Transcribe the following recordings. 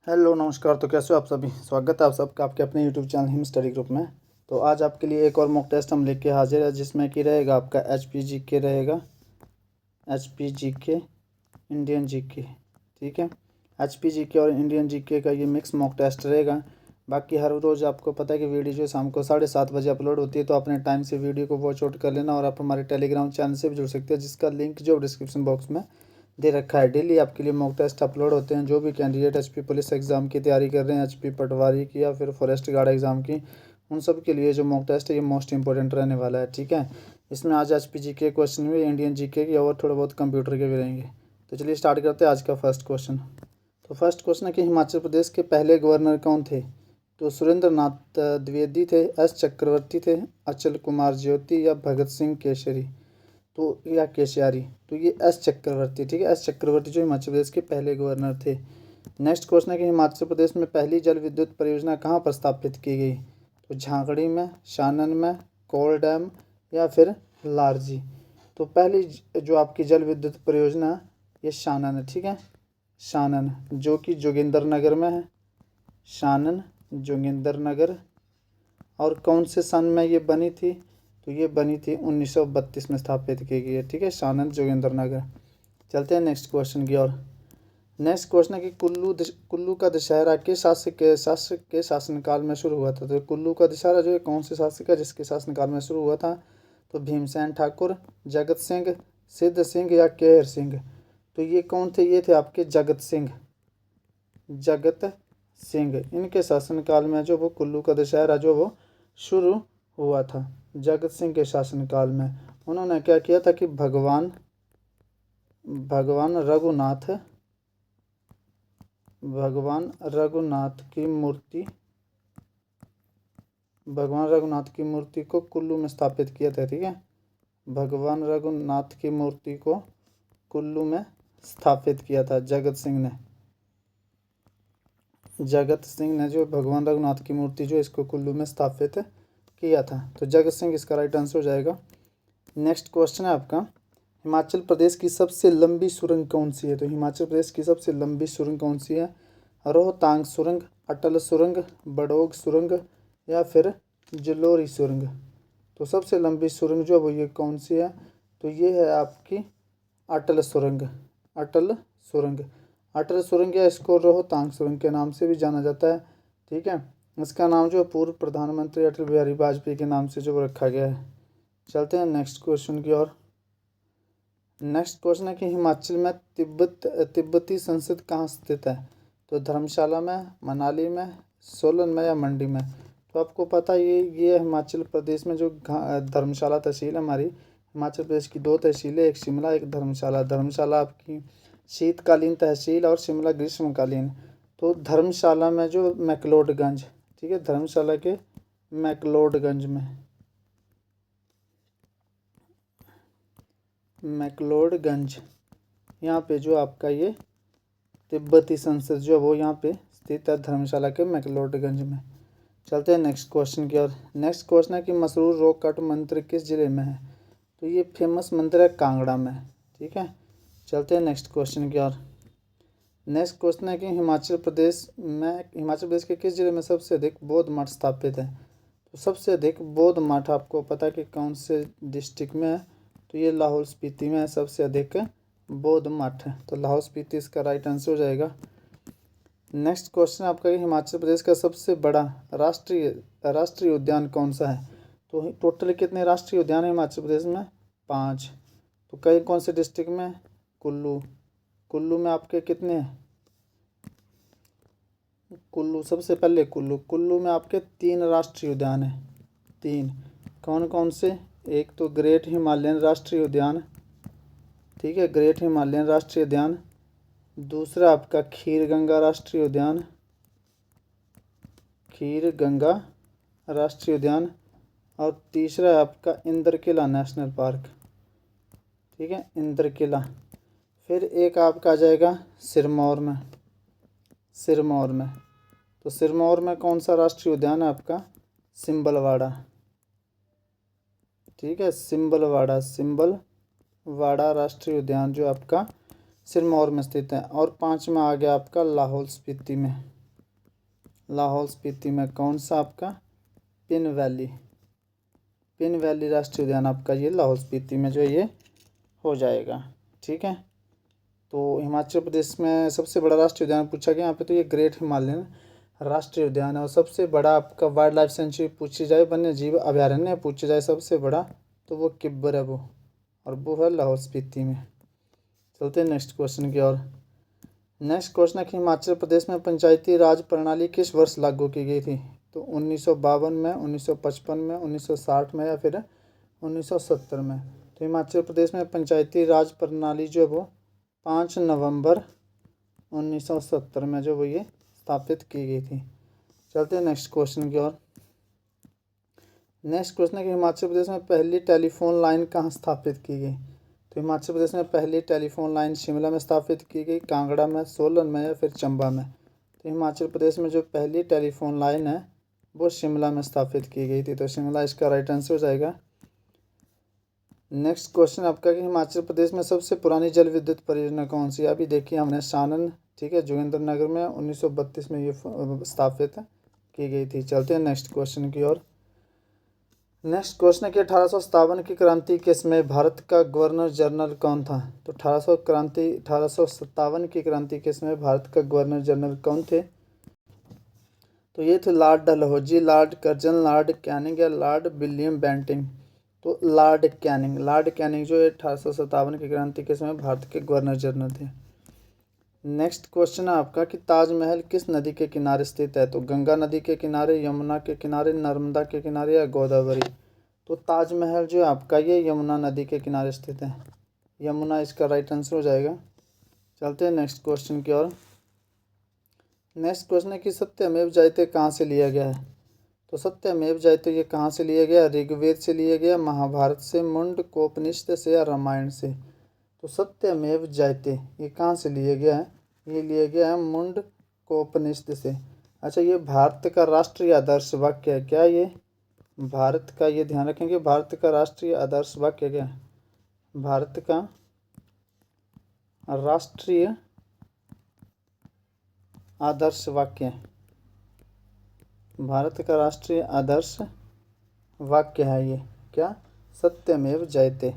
Hello नमस्कार। तो कैसे हो आप सभी। स्वागत है आप सबका आपके अपने YouTube channel him study group में। तो आज आपके लिए एक और मॉक टेस्ट हम लेके हाजिर है, जिसमें कि रहेगा आपका एचपीजीके रहेगा, एचपीजीके इंडियन जीके। ठीक है, एचपीजीके और इंडियन जीके का ये मिक्स मॉक टेस्ट रहेगा। बाकी हर रोज़ आपको पता है कि वीडियो जो शाम को 7:30 बजे अपलोड होती है, तो अपने टाइम से वीडियो को वॉच आउट कर लेना। और आप हमारे टेलीग्राम चैनल से भी जुड़ सकते हैं, जिसका लिंक जो डिस्क्रिप्शन बॉक्स में दे रखा है। डेली आपके लिए मॉक टेस्ट अपलोड होते हैं। जो भी कैंडिडेट एचपी पुलिस एग्ज़ाम की तैयारी कर रहे हैं, एचपी पटवारी की या फिर फॉरेस्ट गार्ड एग्ज़ाम की, उन सब के लिए जो मॉक टेस्ट है ये मोस्ट इंपॉर्टेंट रहने वाला है। ठीक है, इसमें आज एचपी जीके क्वेश्चन भी, इंडियन जीके की और थोड़ा बहुत कंप्यूटर के भी रहेंगे। तो चलिए स्टार्ट करते हैं आज का फर्स्ट क्वेश्चन। तो फर्स्ट क्वेश्चन है कि हिमाचल प्रदेश के पहले गवर्नर कौन थे। तो सुरेंद्र नाथ द्विवेदी थे, एस चक्रवर्ती थे, अचल कुमार ज्योति या भगत सिंह केसरी तो या केशियारी। तो ये एस चक्रवर्ती। ठीक है, एस चक्रवर्ती जो हिमाचल प्रदेश के पहले गवर्नर थे। नेक्स्ट क्वेश्चन है कि हिमाचल प्रदेश में पहली जल विद्युत परियोजना कहाँ पर स्थापित की गई। तो झांकड़ी में, शानन में, कोल डैम या फिर लारजी। तो पहली जो आपकी जल विद्युत परियोजना ये शानन है। ठीक है, शानन जो कि जोगिंदरनगर में है, शानन जोगिंदरनगर। और कौन से सन में ये बनी थी। तो ये बनी थी 1932 में स्थापित की गई है। ठीक है, शानन जोगिंदरनगर। चलते हैं नेक्स्ट क्वेश्चन की ओर। नेक्स्ट क्वेश्चन है कि कुल्लू का दशहरा के शासक के शासनकाल में शुरू हुआ था। तो कुल्लू का दशहरा जो है कौन से शासक है जिसके शासनकाल में शुरू हुआ था। तो भीमसेन ठाकुर, जगत सिंह, सिद्ध सिंह या केहर सिंह। तो ये कौन थे, ये थे आपके जगत सिंह। जगत सिंह, इनके शासनकाल में जो वो कुल्लू का दशहरा जो वो शुरू हुआ था। जगत सिंह के शासनकाल में उन्होंने क्या किया था कि भगवान रघुनाथ की मूर्ति को कुल्लू में स्थापित किया था। ठीक है, भगवान रघुनाथ की मूर्ति को कुल्लू में स्थापित किया था जगत सिंह ने जो भगवान रघुनाथ की मूर्ति जो इसको कुल्लू में स्थापित किया था। तो जगत सिंह इसका राइट आंसर हो जाएगा। नेक्स्ट क्वेश्चन है आपका, हिमाचल प्रदेश की सबसे लंबी सुरंग कौन सी है। तो हिमाचल प्रदेश की सबसे लंबी सुरंग कौन सी है। रोहतांग सुरंग, अटल सुरंग, बडोग सुरंग या फिर जलोरी सुरंग। तो सबसे लंबी सुरंग जो है वो ये कौन सी है। तो ये है आपकी अटल सुरंग। अटल सुरंग या इसको रोहतांग सुरंग के नाम से भी जाना जाता है। ठीक है, इसका नाम जो पूर्व प्रधानमंत्री अटल बिहारी वाजपेयी के नाम से जो रखा गया है। चलते हैं नेक्स्ट क्वेश्चन की ओर। नेक्स्ट क्वेश्चन है कि हिमाचल में तिब्बती संसद कहाँ स्थित है। तो धर्मशाला में, मनाली में, सोलन में या मंडी में। तो आपको पता ये हिमाचल प्रदेश में जो धर्मशाला तहसील है हमारी, हिमाचल प्रदेश की 2 तहसीलें, एक शिमला एक धर्मशाला। धर्मशाला आपकी शीतकालीन तहसील और शिमला ग्रीष्मकालीन। तो धर्मशाला में जो मैक्लोडगंज, ठीक है, धर्मशाला के मैक्लोडगंज यहाँ पे जो आपका ये तिब्बती संसद जो है वो यहाँ पे स्थित है, धर्मशाला के मैक्लोडगंज में। चलते हैं नेक्स्ट क्वेश्चन की ओर। नेक्स्ट क्वेश्चन है कि मशहूर रॉक कट मंदिर किस जिले में है। तो ये फेमस मंदिर है कांगड़ा में। ठीक है, चलते हैं नेक्स्ट क्वेश्चन की ओर। नेक्स्ट क्वेश्चन है कि हिमाचल प्रदेश के किस जिले में सबसे अधिक बौद्ध मठ स्थापित है। तो सबसे अधिक बौद्ध मठ आपको पता है कि कौन से डिस्ट्रिक्ट में है। तो ये लाहौल स्पीति में है सबसे अधिक बौद्ध मठ है। तो लाहौल स्पीति इसका राइट आंसर हो जाएगा। नेक्स्ट क्वेश्चन आपका हिमाचल प्रदेश का सबसे बड़ा राष्ट्रीय उद्यान कौन सा है। तो टोटल कितने राष्ट्रीय उद्यान है हिमाचल प्रदेश में, 5। तो कई कौन से डिस्ट्रिक्ट में, कुल्लू में आपके कितने हैं। सबसे पहले कुल्लू में आपके 3 राष्ट्रीय उद्यान हैं। 3 कौन कौन से। एक तो ग्रेट हिमालयन राष्ट्रीय उद्यान, ठीक है, ग्रेट हिमालयन राष्ट्रीय उद्यान। दूसरा आपका खीर गंगा राष्ट्रीय उद्यान। और तीसरा है आपका इंद्रकिला नेशनल पार्क। ठीक है, इंद्रकिला। फिर एक आपका आ जाएगा सिरमौर में। तो सिरमौर में कौन सा राष्ट्रीय उद्यान है आपका, सिंबलवाड़ा। ठीक है, सिंबलवाड़ा राष्ट्रीय उद्यान जो आपका सिरमौर में स्थित है। और 5 में आ गया आपका लाहौल स्पीति में। लाहौल स्पीति में कौन सा आपका पिन वैली, पिन वैली राष्ट्रीय उद्यान आपका ये लाहौल स्पीति में जो ये हो जाएगा। ठीक है, तो हिमाचल प्रदेश में सबसे बड़ा राष्ट्रीय उद्यान पूछा गया यहाँ पे, तो ये ग्रेट हिमालयन राष्ट्रीय उद्यान है। और सबसे बड़ा आपका वाइल्ड लाइफ सेंचुरी पूछी जाए, वन्य जीव अभयारण्य पूछी जाए सबसे बड़ा, तो वो किब्बर है वो, और वो है लाहौल स्पीति में। चलते हैं नेक्स्ट क्वेश्चन की ओर। नेक्स्ट क्वेश्चन है कि हिमाचल प्रदेश में पंचायती राज प्रणाली किस वर्ष लागू की गई थी? तो 1952 में, 1955 में, 1960 में, या फिर 1970 में। तो हिमाचल प्रदेश में पंचायती राज प्रणाली जो है वो 5 नवंबर 1970 में जो वो ये स्थापित की गई थी। चलते हैं नेक्स्ट क्वेश्चन की ओर। नेक्स्ट क्वेश्चन है कि हिमाचल प्रदेश में पहली टेलीफोन लाइन कहाँ स्थापित की गई? तो हिमाचल प्रदेश में पहली टेलीफोन लाइन शिमला में स्थापित की गई, कांगड़ा में, सोलन में, या फिर चंबा में। तो हिमाचल प्रदेश में जो पहली टेलीफोन लाइन है वो शिमला में स्थापित की गई थी, तो शिमला इसका राइट आंसर हो जाएगा। नेक्स्ट क्वेश्चन आपका कि हिमाचल प्रदेश में सबसे पुरानी जल विद्युत परियोजना कौन सी है? अभी देखिए हमने सानन, ठीक है, जोगिंद्रनगर में 1932 में ये स्थापित की गई थी। चलते हैं नेक्स्ट क्वेश्चन की ओर। नेक्स्ट क्वेश्चन है कि 1857 की क्रांति के समय भारत का गवर्नर जनरल कौन था? तो 1857 की क्रांति के समय भारत का गवर्नर जनरल कौन थे? तो ये थे Lord Dalhousie, Lord Curzon, Lord Canning, या लॉर्ड विलियम बेंटिंग। तो लॉर्ड कैनिंग जो 1857 की क्रांति के समय भारत के गवर्नर जनरल थे। नेक्स्ट क्वेश्चन है आपका कि ताजमहल किस नदी के किनारे स्थित है? तो गंगा नदी के किनारे, यमुना के किनारे, नर्मदा के किनारे, या गोदावरी। तो ताजमहल जो है आपका ये यमुना नदी के किनारे स्थित है, यमुना इसका राइट आंसर हो जाएगा। चलते हैं नेक्स्ट क्वेश्चन की ओर। नेक्स्ट क्वेश्चन है कि सत्यमेव जयते कहाँ से लिया गया है? तो सत्यमेव जयते ये कहाँ से लिया गया? ऋग्वेद से लिया गया, महाभारत से, मुंडकोपनिषद से, या रामायण से। तो सत्यमेव जयते ये कहाँ से लिया गया है? ये लिया गया है मुंडकोपनिषद से। अच्छा, ये भारत का राष्ट्रीय आदर्श वाक्य है क्या? ये भारत का, ये ध्यान रखेंगे, भारत का राष्ट्रीय आदर्श वाक्य क्या है? भारत का राष्ट्रीय आदर्श वाक्य, भारत का राष्ट्रीय आदर्श वाक्य है ये क्या? सत्यमेव जयते।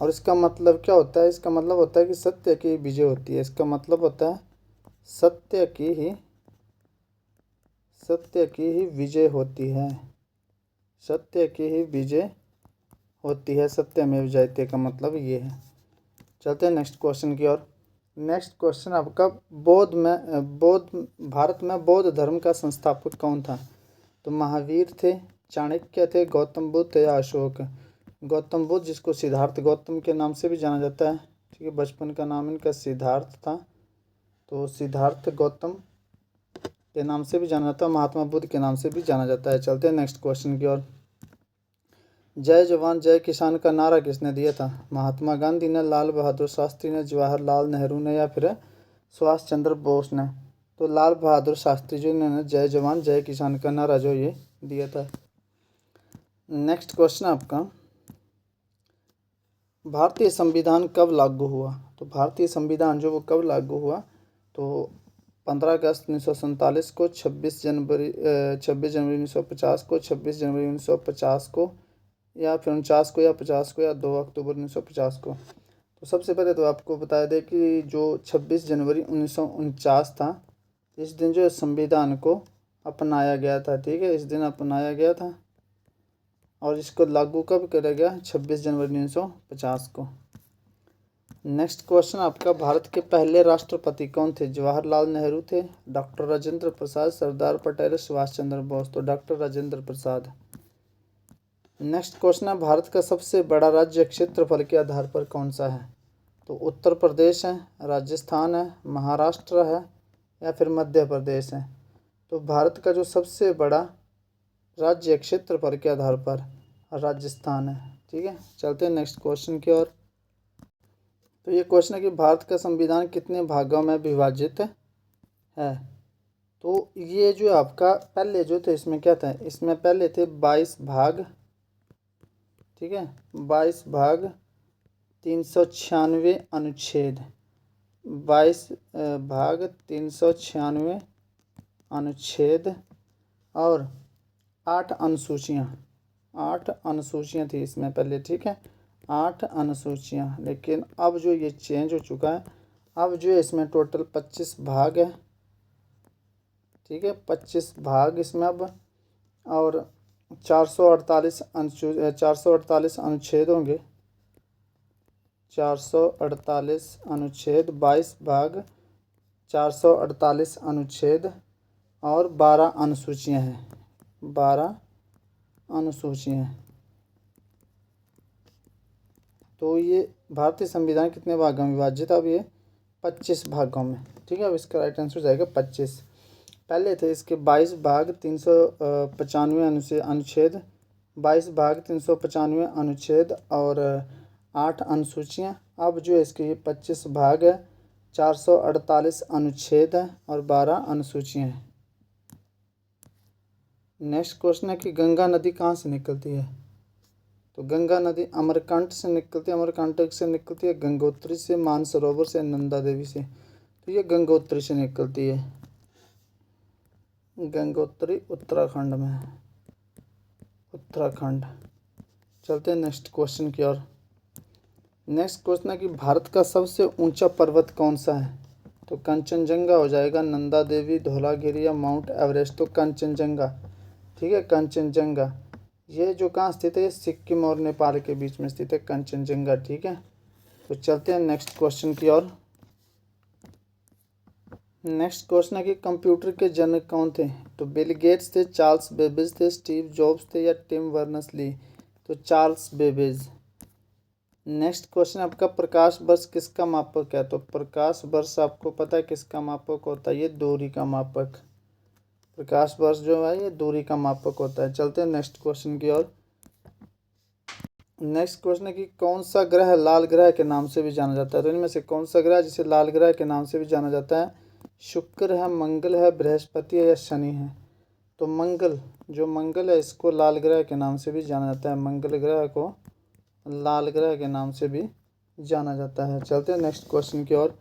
और इसका मतलब क्या होता है? इसका मतलब होता है कि सत्य की विजय होती है। इसका मतलब होता है सत्य की ही विजय होती है, सत्य की ही विजय होती है। सत्यमेव जयते का मतलब ये है। चलते हैं नेक्स्ट क्वेश्चन की ओर। नेक्स्ट क्वेश्चन आपका भारत में बौद्ध धर्म का संस्थापक कौन था? तो महावीर थे, चाणक्य थे, गौतम बुद्ध थे, या अशोक। गौतम बुद्ध, जिसको सिद्धार्थ गौतम के नाम से भी जाना जाता है, ठीक है, बचपन का नाम इनका सिद्धार्थ था, तो सिद्धार्थ गौतम के नाम से भी जाना जाता है, महात्मा बुद्ध के नाम से भी जाना जाता है। चलते हैं नेक्स्ट क्वेश्चन की ओर। जय जवान जय किसान का नारा किसने दिया था? महात्मा गांधी ने, लाल बहादुर शास्त्री ने, जवाहरलाल नेहरू ने, या फिर सुभाष चंद्र बोस ने। तो लाल बहादुर शास्त्री जी ने जय जवान जय किसान का नारा जो ये दिया था। नेक्स्ट क्वेश्चन आपका, भारतीय संविधान कब लागू हुआ? तो भारतीय संविधान जो वो कब लागू हुआ? तो 15 अगस्त 1947 को, 26 जनवरी 1950 को, 26 जनवरी 1950 को, या फिर 49 को, या 50 को, या 2 अक्टूबर 1950 को। तो सबसे पहले तो आपको बता दें कि जो 26 जनवरी 1949 था, इस दिन जो संविधान को अपनाया गया था, ठीक है, इस दिन अपनाया गया था। और इसको लागू कब किया गया? 26 जनवरी 1950 को। नेक्स्ट क्वेश्चन आपका, भारत के पहले राष्ट्रपति कौन थे? जवाहरलाल नेहरू थे, डॉक्टर राजेंद्र प्रसाद, सरदार पटेल, सुभाष चंद्र बोस। तो doctor Rajendra Prasad. Next question है, भारत का सबसे बड़ा राज्य क्षेत्रफल के आधार पर कौन सा है? तो उत्तर प्रदेश है, राजस्थान है, महाराष्ट्र है, या फिर मध्य प्रदेश है। तो भारत का जो सबसे बड़ा राज्य क्षेत्रफल के आधार पर राजस्थान है, ठीक है। चलते हैं नेक्स्ट क्वेश्चन की ओर। तो ये क्वेश्चन है कि भारत का संविधान कितने भागों में विभाजित है? तो ये जो आपका पहले जो थे, इसमें क्या था? इसमें पहले थे 22 भाग, ठीक है, 22 भाग 396 अनुच्छेद, 22 भाग 396 अनुच्छेद और 8 अनुसूचियाँ थी इसमें पहले, ठीक है, 8 अनुसूचियाँ। लेकिन अब जो ये चेंज हो चुका है, अब जो है इसमें टोटल 25 भाग है, ठीक है, 25 भाग इसमें अब, और 448 अनुच्छेद होंगे। 448 अनुच्छेद, 22 भाग, 448 अनुच्छेद और 12 अनुसूचियाँ हैं, 12 अनुसूचियाँ। तो ये भारतीय संविधान कितने भागों में विभाजित? अब ये 25 भागों में, ठीक है। अब इसका राइट आंसर हो जाएगा 25। पहले थे इसके 22 भाग 395 अनुच्छेद, 22 भाग 395 अनुच्छेद और 8 अनुसूचियाँ। अब जो है इसके ये 25 भाग है, 448 अनुच्छेद है और 12 अनुसूचियाँ हैं। नेक्स्ट क्वेश्चन है कि गंगा नदी कहाँ से निकलती है? तो गंगा नदी अमरकंटक से निकलती है, अमरकंटक से निकलती है, गंगोत्री से, मानसरोवर से, नंदा देवी से। तो ये गंगोत्री से निकलती है, गंगोत्री उत्तराखंड में है, उत्तराखंड। चलते हैं नेक्स्ट क्वेश्चन की ओर। नेक्स्ट क्वेश्चन है कि भारत का सबसे ऊंचा पर्वत कौन सा है? तो कंचनजंगा हो जाएगा, नंदा देवी, धौलागिरी या माउंट एवरेस्ट। तो कंचनजंगा, ठीक है, कंचनजंगा। ये जो कहाँ स्थित है? ये सिक्किम और नेपाल के बीच में स्थित है कंचनजंगा, ठीक है। तो चलते हैं नेक्स्ट क्वेश्चन की ओर। नेक्स्ट क्वेश्चन है कि कंप्यूटर के जनक कौन थे? तो बिल गेट्स थे, चार्ल्स बेबेज थे, स्टीव जॉब्स थे या टिम बर्नर्स ली। तो चार्ल्स बेबेज। नेक्स्ट क्वेश्चन आपका प्रकाश वर्ष किसका मापक है? तो प्रकाश वर्ष आपको पता है किसका मापक होता है? ये दूरी का मापक। प्रकाश वर्ष जो है ये दूरी का मापक होता है। चलते हैं नेक्स्ट क्वेश्चन की ओर। नेक्स्ट क्वेश्चन है कि कौन सा ग्रह लाल ग्रह के नाम से भी जाना जाता है? तो इनमें से कौन सा ग्रह जिसे लाल ग्रह के नाम से भी जाना जाता है? शुक्र है, मंगल है, बृहस्पति है या शनि है? तो मंगल, जो मंगल है इसको लाल ग्रह के नाम से भी जाना जाता है, मंगल ग्रह को लाल ग्रह के नाम से भी जाना जाता है। चलते हैं नेक्स्ट क्वेश्चन की ओर।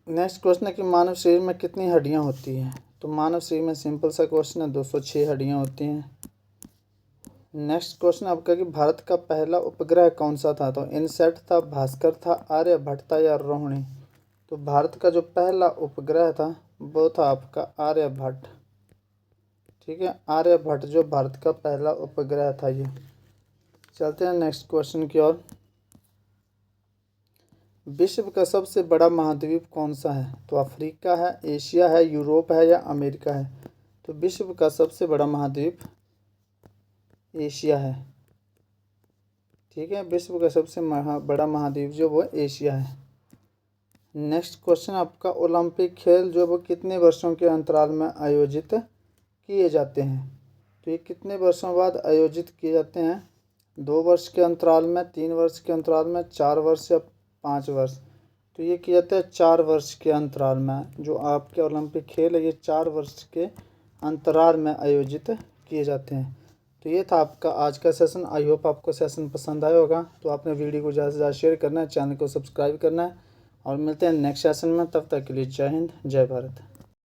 नेक्स्ट क्वेश्चन है कि मानव शरीर में कितनी हड्डियां होती हैं? तो मानव शरीर में सिंपल सा क्वेश्चन है, 206 हड्डियां होती हैं। नेक्स्ट क्वेश्चन आपका कि भारत का पहला उपग्रह कौन सा था? तो इनसैट था, भास्कर था, आर्यभट्ट था या रोहिणी। तो भारत का जो पहला उपग्रह था वो था आपका आर्यभट्ट, ठीक है, आर्यभट्ट जो भारत का पहला उपग्रह था ये। चलते हैं नेक्स्ट क्वेश्चन की ओर। विश्व का सबसे बड़ा महाद्वीप कौन सा है? तो अफ्रीका है, एशिया है, यूरोप है या अमेरिका है। तो विश्व का सबसे बड़ा महाद्वीप एशिया है, ठीक है, विश्व का सबसे बड़ा महाद्वीप जो वो एशिया है। नेक्स्ट क्वेश्चन आपका ओलंपिक खेल जो वो कितने वर्षों के अंतराल में आयोजित किए जाते हैं? तो ये कितने वर्षों बाद आयोजित किए जाते हैं? 2 वर्ष के अंतराल में, 3 वर्ष के अंतराल में, 4 वर्ष या 5 वर्ष। तो ये किया जाता है 4 वर्ष के अंतराल में। जो आपके ओलंपिक खेल है ये 4 वर्ष के अंतराल में आयोजित किए जाते हैं। तो ये था आपका आज का सेशन। आई होप आपको सेशन पसंद आया होगा। तो आपने वीडियो को ज़्यादा से ज़्यादा शेयर करना है, चैनल को सब्सक्राइब करना है और मिलते हैं नेक्स्ट सेशन में। तब तक के लिए जय हिंद, जय भारत।